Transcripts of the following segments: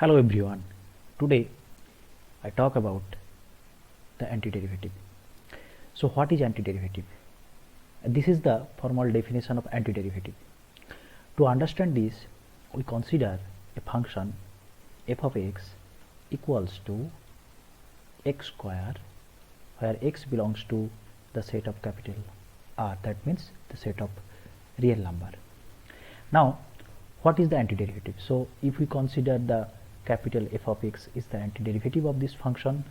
Hello everyone. Today I talk about the antiderivative. So what is antiderivative? This is the formal definition of antiderivative. To understand this, we consider a function f of x equals to x square, where x belongs to the set of capital R, that means the set of real number. Now what is the antiderivative? So if we consider the capital F of x is the antiderivative of this function,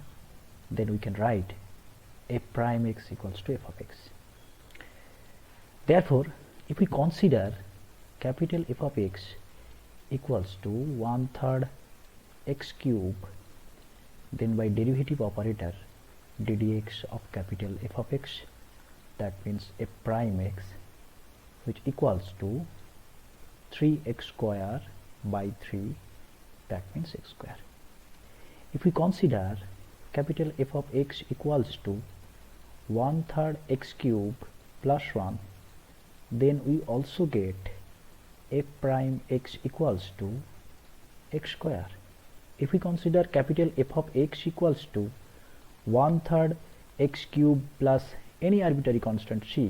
then we can write f prime x equals to f of x. Therefore, if we consider capital F of x equals to 1/3 x cube, then by derivative operator ddx of capital F of x, that means f prime x, which equals to 3x square by 3, that means x square. If we consider capital F of x equals to 1/3 x cube plus 1, then we also get f prime x equals to x square. If we consider capital F of x equals to 1/3 x cube plus any arbitrary constant c,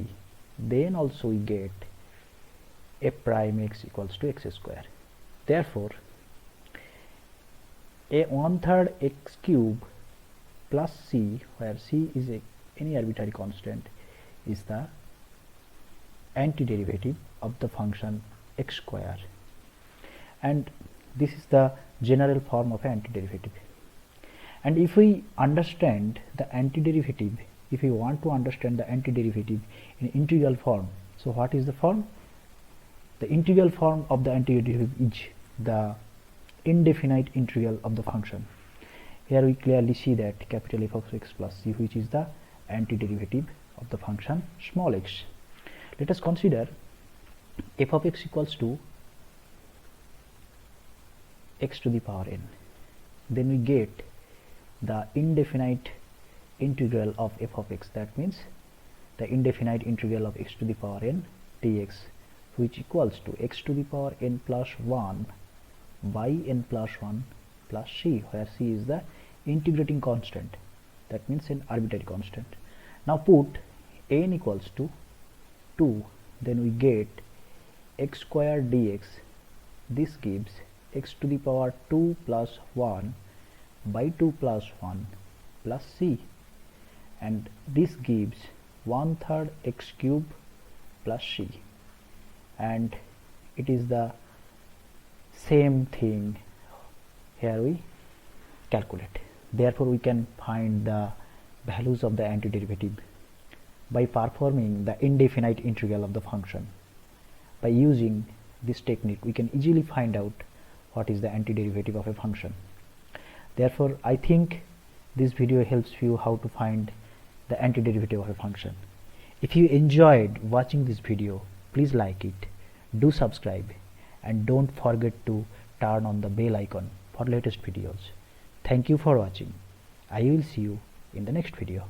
then also we get f prime x equals to x square. Therefore, a 1/3 x cube plus c, where c is any arbitrary constant, is the antiderivative of the function x square, and this is the general form of antiderivative. And if we understand the antiderivative, if we want to understand the antiderivative in integral form, so what is the form? The integral form of the antiderivative is the indefinite integral of the function. Here we clearly see that capital F of x plus c, which is the antiderivative of the function small x. Let us consider f of x equals to x to the power n. Then we get the indefinite integral of f of x, that means the indefinite integral of x to the power n dx, which equals to x to the power n plus 1 by n plus 1 plus c, where c is the integrating constant, that means an arbitrary constant. Now put n equals to 2, then we get x square dx. This gives x to the power 2 plus 1 by 2 plus 1 plus c, and this gives 1/3 x cube plus c, and it is the same thing here we calculate. Therefore, we can find the values of the antiderivative by performing the indefinite integral of the function. By using this technique, we can easily find out what is the antiderivative of a function. Therefore, I think this video helps you how to find the antiderivative of a function. If you enjoyed watching this video, please like it, do subscribe, and don't forget to turn on the bell icon for latest videos. Thank you for watching. I will see you in the next video.